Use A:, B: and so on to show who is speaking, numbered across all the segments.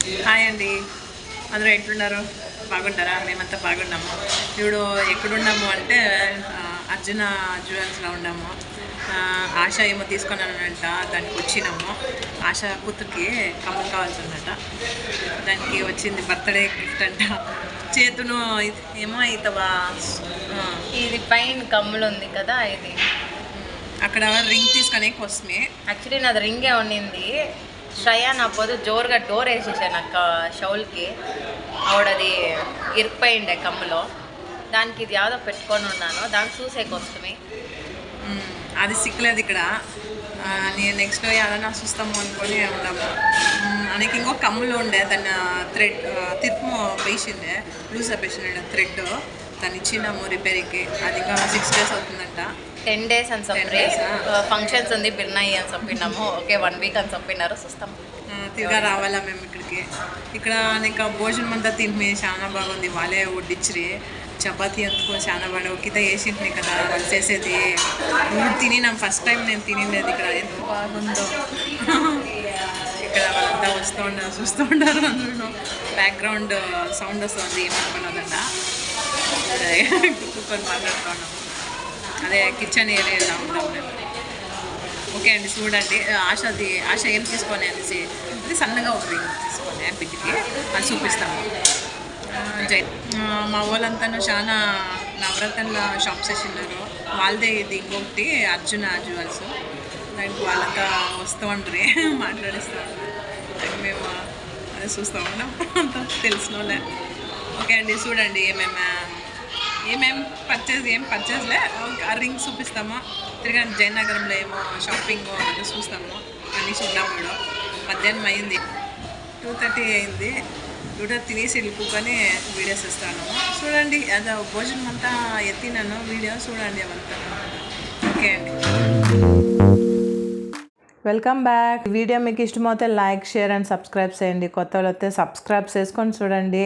A: Hi అండి, అందరూ ఎట్లున్నారు? బాగుంటారా? మేమంతా బాగున్నాము. ఇప్పుడు ఎక్కడున్నాము అంటే అర్జున జ్యువెల్స్లో ఉన్నాము. ఆశ ఏమో తీసుకున్నానంట, దానికి వచ్చినాము. ఆశ కూతురికి కమ్మలు కావాల్సిందట, దానికి వచ్చింది బర్త్డే గిఫ్ట్ అంట. చేతును ఏమో అవుతావా,
B: ఇది పైన కమ్ములు ఉంది కదా, ఇది
A: అక్కడ రింగ్ తీసుకునే కోసమే.
B: యాక్చువల్లీ నాది రింగే ఉండింది. శ్రయ నా పొద్దు జోరుగా డోర్ వేసేసాను అక్క షౌల్కి. ఆవిడది ఇరిపోయిండే కమ్ములో. దానికి ఇది ಯಾವುದೋ పెట్టుకొని ఉన్నాను, దాన్ని చూసే కోసమే.
A: అది సిక్కలేదు ఇక్కడ. నేను నెక్స్ట్ ఏదైనా చూస్తాము అనుకొని ఉన్నాము. మనకి ఇంకో కమ్ములు ఉండే, దాన్ని థ్రెడ్ తిరుపు వేసిండే, లూజ్ అయిపోయిండే థ్రెడ్. దాన్ని ఇచ్చినాము రిపేర్కి. అది ఇంకా 6 days అవుతుందంట.
B: 10 days అని చెప్పి ఫంక్షన్స్ ఉంది బిర్నాయి అని చెప్పినాము. ఓకే 1 week అని చెప్పినారు, చూస్తాం.
A: తిరిగా రావాలా మేము ఇక్కడికి. ఇక్కడ ఇంకా భోజనం అంతా తిని చాలా బాగుంది. వాళ్ళే వడ్డిచ్చిరి. చపాతీ అందుకో చాలా బాగా ఒక్కిత వేసింటిని కదా వాళ్ళు చేసేది. తినినాం, ఫస్ట్ టైం నేను తినిండేది ఇక్కడ. ఎంత బాగుందో. ఇక్కడ వాళ్ళంతా వస్తూ ఉన్నారు, చూస్తూ ఉంటారు. అందులో బ్యాక్గ్రౌండ్ సౌండ్ వస్తుంది, ఏమనుకున్నదంట. కూర్చొని మాట్లాడుతున్నాము. అదే కిచెన్ ఏరియాలో ఉంటాం మేము. ఓకే అండి, చూడండి. ఆశ ఏం తీసుకొని అనేసి ఇది సన్నగా ఒక రింగ్ తీసుకొని బిడ్డకి అది చూపిస్తాము. మా వాళ్ళంతా చాలా నవరత్నాల షాప్స్ వేసినారు. వాళ్ళదే ఇది ఇంకొకటి అర్జున జ్యువెల్స్. దానికి వాళ్ళంతా వస్తూ ఉంటారు, మాట్లాడిస్తూ ఉంటారు. మేము అదే చూస్తూ ఉన్నాం, అంత తెలిసిన వాళ్ళే. ఓకే అండి, చూడండి ఏమేమి పర్చేస్లే. ఆ రింగ్ చూపిస్తాము. తిరిగా జయనగరంలో ఏమో షాపింగ్ అంటే చూస్తాము. అన్నీ చూద్దాము. ఇప్పుడు మధ్యాహ్నం అయింది, 2:30 అయింది. 2:30 తినేసి వెళ్ళిపోకొని వీడియోస్ ఇస్తాను. చూడండి, అది భోజనం అంతా ఎత్తినాను వీడియో, చూడండి అవంతా. ఓకే అండి,
C: వెల్కమ్ బ్యాక్. వీడియో మీకు ఇష్టమైతే లైక్, షేర్ అండ్ సబ్స్క్రైబ్ చేయండి. కొత్త వాళ్ళు అయితే సబ్స్క్రైబ్ చేసుకొని చూడండి,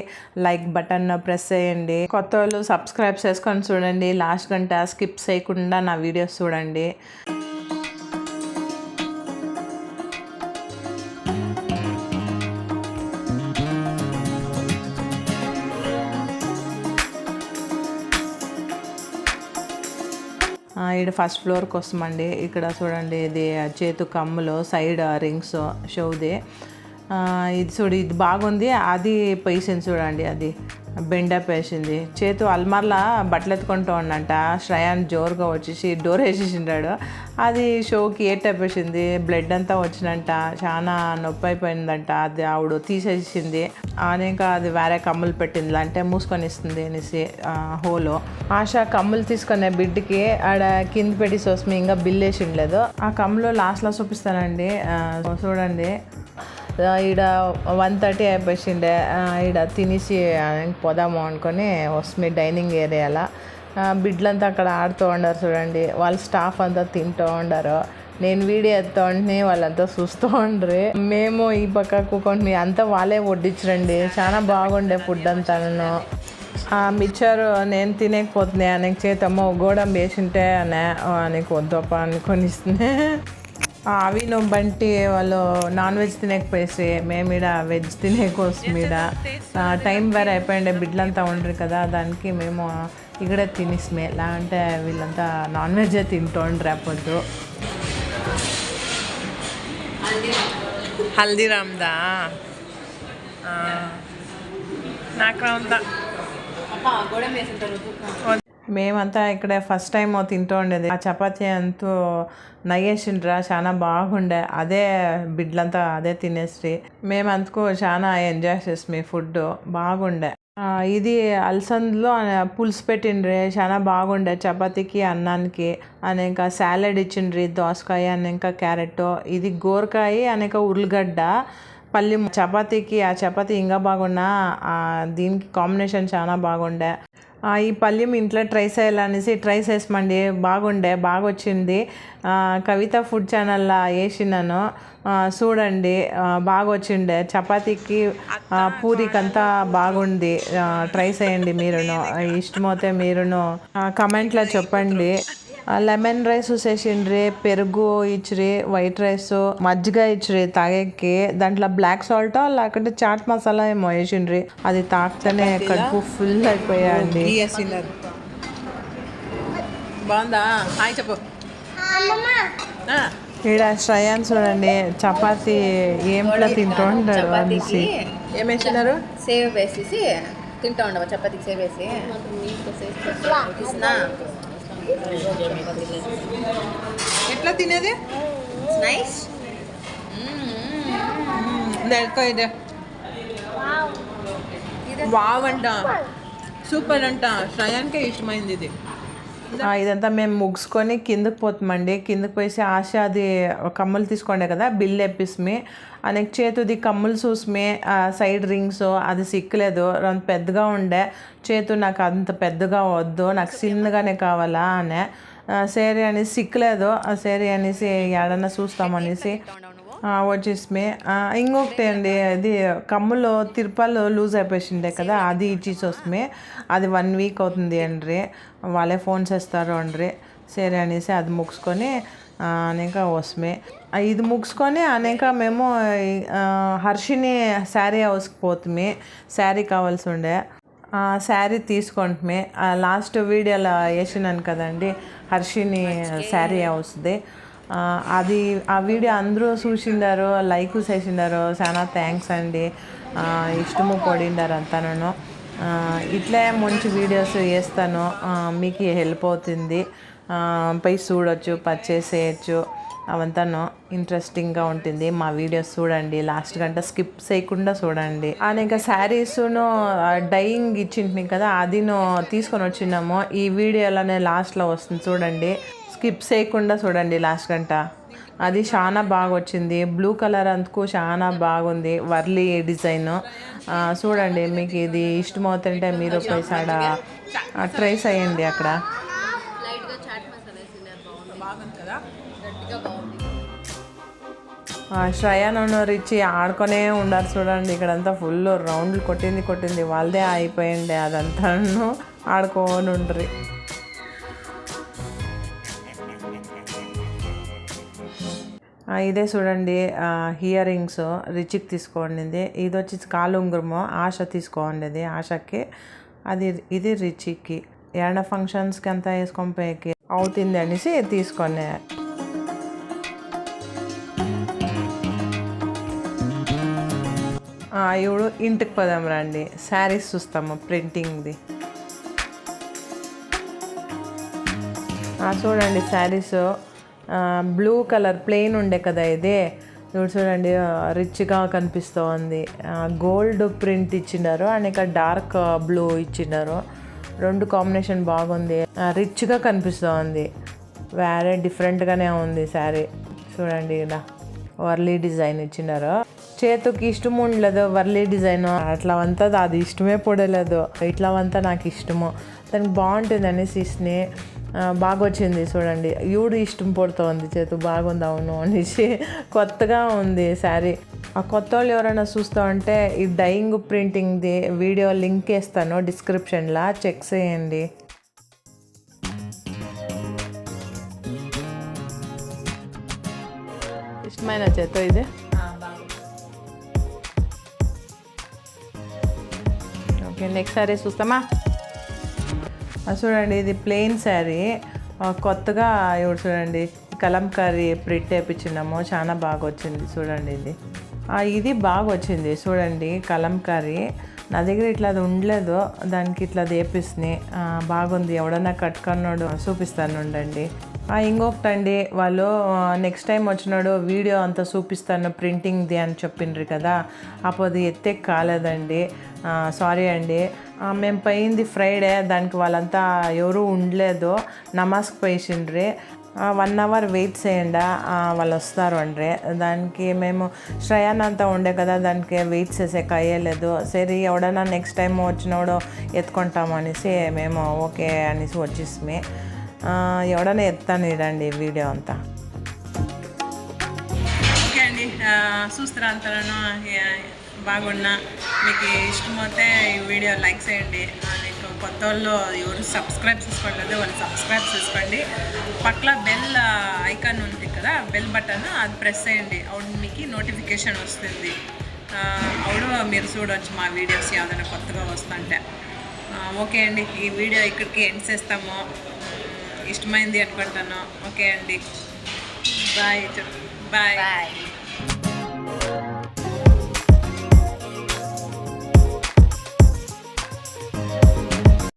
C: లైక్ బటన్ ప్రెస్ చేయండి. కొత్త వాళ్ళు సబ్స్క్రైబ్ చేసుకొని చూడండి, లాస్ట్ గంట స్కిప్ చేయకుండా నా వీడియోస్ చూడండి. ఇక్కడ ఫస్ట్ ఫ్లోర్కి వస్తామండి. ఇక్కడ చూడండి, ఇది చేతు కమ్ములు, సైడ్ రింగ్స్ షోది. ఇది చూడు, ఇది బాగుంది. అది పేసింది చూడండి, అది బెండప్ వేసింది. చేతు అల్మార్లా బట్టలు ఎత్తుకుంటూ ఉండంట. శ్రయాన్ జోరుగా వచ్చేసి డోర్ వేసేసిండాడు. అది షోకి ఏటప్పేసింది, బ్లడ్ అంతా వచ్చిందంట. చాలా నొప్పి అయిపోయిందంట. అది ఆవిడ తీసేసింది. ఇంకా అది వేరే కమ్ములు పెట్టింది, అంటే మూసుకొని ఇస్తుంది అనేసి హోలో. ఆశ కమ్ములు తీసుకునే బిడ్డకి ఆడ కింద పెట్టి సోస్మి ఇంకా బిల్ వేసిండలేదు. ఆ కమ్ములు లాస్ట్లో చూపిస్తానండి, చూడండి. ఈడ 1:30 అయిపోయిండే. ఈడ తినేసి పోదాము అనుకొని వస్తుంది డైనింగ్ ఏరియాలో. బిడ్డలంతా అక్కడ ఆడుతూ ఉండారు చూడండి. వాళ్ళ స్టాఫ్ అంతా తింటూ ఉండారు. నేను వీడియో ఎత్తా ఉంటే వాళ్ళంతా చూస్తూ ఉండ్రి. మేము ఈ పక్క కూకొని అంతా వాళ్ళే వడ్డించరండి. చాలా బాగుండే ఫుడ్ అంతాను. మిక్చరు నేను తినేకపోతున్నాయి. ఆయనకి చేతమ్మ గోడం వేసింటే నీకు వద్దప్ప అనుకొని ఇస్తుంది. అవి నువ్వు బంటి వాళ్ళు నాన్ వెజ్ తినకపోయేసి మేము ఈడ వెజ్ తినేకోసం ఈడ టైం వేరే అయిపోయిండే. బిడ్డలంతా ఉండరు కదా, దానికి మేము ఇక్కడ తినేసి ఎలా అంటే వీళ్ళంతా నాన్ వెజ్ తింటుండ్రు. పొద్దు
A: హల్దీరామ్దా నాకు ఉందా.
C: మేమంతా ఇక్కడ ఫస్ట్ టైం తింటూ ఉండేది. ఆ చపాతీ అంతా నయ్యేసిండ్రా, చాలా బాగుండే. అదే బిడ్డలంతా అదే తినేసి మేమంతకు చాలా ఎంజాయ్ చేసి ఫుడ్ బాగుండే. ఇది అలసందలో పులుసు పెట్టిండ్రి, చాలా బాగుండే. చపాతీకి అన్నానికి అనేక సాలెడ్ ఇచ్చిండ్రి, దోసకాయ అనేక క్యారెట్, ఇది గోరకాయ అనేక ఉర్లగడ్డ పల్లి. చపాతీకి ఆ చపాతీ ఇంకా బాగున్నా, దీనికి కాంబినేషన్ చాలా బాగుండే. ఈ పల్యం ఇంట్లో ట్రై చేయాలనేసి ట్రై చేసామండి. బాగుండే, బాగా వచ్చింది. కవిత ఫుడ్ ఛానల్లో వేసినాను, చూడండి. బాగా వచ్చిండే. చపాతీకి పూరికంతా బాగుంది. ట్రై చేయండి మీరును. ఇష్టమైతే మీరును కమెంట్లో చెప్పండి. లెమన్ రైస్ చేసిండ్రి, పెరుగు ఇచ్చిరి, వైట్ రైస్, మజ్జిగ ఇచ్చిరి తాగేకి. దాంట్లో బ్లాక్ సాల్ట్ లేకుంటే చాట్ మసాలా ఏమో వేసిండ్రి. అది తాకితేనే కడుపు ఫుల్ అయిపోయాయండి.
A: బాగుందా? హాయ్ చెప్పు.
C: ఇక్కడ శ్రయాన్ చూడండి చపాతి ఏంట్లో తింటూ ఉంటాడు అనేసి.
A: ఏం వేసినారు?
B: సేవ్ వేసేసి తింటా ఉండవా చపాతీకి సేవ్ వేసి
A: ఎట్లా తినేది?
B: నైస్.
A: ఇదే వావ్ అంట, సూపర్ అంట. శ్రయాన్కే ఇష్టమైంది ఇది.
C: ఇదంతా మేము ముగ్గుకొని కిందకి పోతామండి. కిందకి పోసి ఆశ అది కమ్ములు తీసుకోండే కదా, బిల్ ఎప్పిస్మి అనేక చేతుది కమ్ములు చూసుమి సైడ్ రింగ్స్ అది సిక్కలేదు, అంత పెద్దగా ఉండే చేతు. నాకు అంత పెద్దగా వద్దు, నాకు చిన్నగానే కావాలా అనే సరే అనేసి సిక్కలేదు. సరే అనేసి ఏడన్నా చూస్తామనేసి వచ్చేసి ఇంకొకటి అండి, అది కమ్ములు తిరుపతిలో లూజ్ అయిపోయిండే కదా, అది ఇచ్చేసి వస్తే అది 1 వీక్ అవుతుంది అండ్రి. వాళ్ళే ఫోన్ చేస్తారు అండ్రి. సరే అనేసి అది ముగించుకొని అనేక వస్తే ఇది ముగించుకొని అనేక మేము హర్షిని శారీ హౌస్కి పోతుంది. శారీ కావాల్సి ఉండే శారీ తీసుకుంటుమే. లాస్ట్ వీడియోలో వేసినాను కదండి హర్షిని శారీ హౌస్ది. అది ఆ వీడియో అందరూ చూసిండారు, లైక్ చేసిండారు. చాలా థ్యాంక్స్ అండి, ఇష్టము పడిండారు అంతాను. ఇట్లే మంచి వీడియోస్ వేస్తాను, మీకు హెల్ప్ అవుతుంది. పై చూడొచ్చు, పర్చేస్ చేయొచ్చు, అవంతాను ఇంట్రెస్టింగ్గా ఉంటుంది. మా వీడియోస్ చూడండి, లాస్ట్ గంట స్కిప్ చేయకుండా చూడండి. ఇంకా శారీస్ను డైయింగ్ ఇచ్చింది కదా, అది తీసుకొని వచ్చినాము. ఈ వీడియోలోనే లాస్ట్లో వస్తుంది చూడండి, స్కిప్ చేయకుండా చూడండి లాస్ట్ గంట. అది చాలా బాగా వచ్చింది, బ్లూ కలర్ అందుకు చాలా బాగుంది, వర్లీ డిజైన్. చూడండి, మీకు ఇది ఇష్టమవుతుంటే మీరు పైసాడ ట్రై చేయండి. అక్కడ శ్రయాను రిచి ఆడుకొనే ఉండారు చూడండి. ఇక్కడంతా ఫుల్ రౌండ్లు కొట్టింది వాళ్ళదే అయిపోయింది, అదంతా ఆడుకొని ఉండ్రి. ఇదే చూడండి హియర్ రింగ్స్ రిచికి తీసుకోండి. ఇది వచ్చి కాలు ఉంగరము ఆశ తీసుకోండి, ఆశకి. ఇది రిచికి ఏడ ఫంక్షన్స్కి అంతా వేసుకొని పోయేకి అవుతుంది అనేసి తీసుకొని. ఇప్పుడు ఇంటికి పోదాం రండి, శారీస్ చూస్తాము ప్రింటింగ్ది. చూడండి శారీస్ బ్లూ కలర్ ప్లెయిన్ ఉండే కదా, ఇది ఇప్పుడు చూడండి రిచ్గా కనిపిస్తుంది. గోల్డ్ ప్రింట్ ఇచ్చినారు అండ్ ఇక్కడ డార్క్ బ్లూ ఇచ్చినారు. 2 కాంబినేషన్ బాగుంది, రిచ్గా కనిపిస్తుంది. వేరే డిఫరెంట్గానే ఉంది శారీ. చూడండి ఇలా వర్లీ డిజైన్ ఇచ్చినారు. చేతికి ఇష్టం ఉండలేదు వర్లీ డిజైన్, అట్లావంతా అది ఇష్టమే పడలేదు. ఇట్లావంతా నాకు ఇష్టము, దానికి బాగుంటుంది అనేసి ఇష్టనే. బాగా వచ్చింది చూడండి, ఈవిడు ఇష్టం పడుతుంది, చేతు బాగుంది అవును అనేసి. కొత్తగా ఉంది శారీ. ఆ కొత్త వాళ్ళు ఎవరైనా చూస్తూ ఉంటే ఈ డైయింగ్ ప్రింటింగ్ది వీడియో లింక్ వేస్తాను డిస్క్రిప్షన్లో, చెక్ చేయండి. ఇష్టమైన చేతో ఇది. ఓకే, నెక్స్ట్ శారీ చూస్తామా. చూడండి ఇది ప్లెయిన్ శారీ, కొత్తగా ఇప్పుడు చూడండి కలంకారీ ప్రింట్ వేయించినాము, చాలా బాగా వచ్చింది చూడండి. ఇది బాగా వచ్చింది చూడండి కలంకారీ. నా దగ్గర ఇట్లా అది ఉండలేదు, దానికి ఇట్లా వేపిస్తుంది, బాగుంది. ఎవడన్నా కట్టుకున్నాడు చూపిస్తాను ఉండండి. ఇంకొకటి అండి, వాళ్ళు నెక్స్ట్ టైం వచ్చినాడు వీడియో అంతా చూపిస్తాను ప్రింటింగ్ది అని చెప్పిండ్రు కదా, అప్పుడు అది ఎత్తే కాలేదండి, సారీ అండి. మేము పోయింది ఫ్రైడే, దానికి వాళ్ళంతా ఎవరు ఉండలేదు, నమాజ్కి పోయిండ్రి. 1 hour వెయిట్ చేయండి, వాళ్ళు వస్తారు అండ్రి. దానికి మేము శ్రయాన్ అంతా ఉండే కదా, దానికి వెయిట్ చేసేకి అయ్యలేదు. సరే ఎవడన్నా నెక్స్ట్ టైం వచ్చినప్పుడు ఎత్తుకుంటాము అనేసి మేము ఓకే అనేసి వచ్చేసి ఎవడన్నా ఎత్తాను ఇడండి వీడియో అంతా.
A: ఓకే అండి, చూస్తారా అంతలోనూ బాగున్నా. మీకు ఇష్టమైతే ఈ వీడియో లైక్ చేయండి, నీకు కొత్త వాళ్ళు ఎవరు సబ్స్క్రైబ్ చేసుకోవట్లేదు వాళ్ళు సబ్స్క్రైబ్ చేసుకోండి. పక్కన బెల్ ఐకాన్ ఉంది కదా, బెల్ బటన్ అది ప్రెస్ చేయండి. అప్పుడు మీకు నోటిఫికేషన్ వస్తుంది. అప్పుడు మీరు చూడవచ్చు మా వీడియోస్ ఏదైనా కొత్తగా వస్తుంటే. ఓకే అండి, ఈ వీడియో ఇక్కడికి ఎండ్ చేస్తాము. ఇష్టమైంది అనుకుంటాను. ఓకే అండి, బాయ్.
B: బాయ్.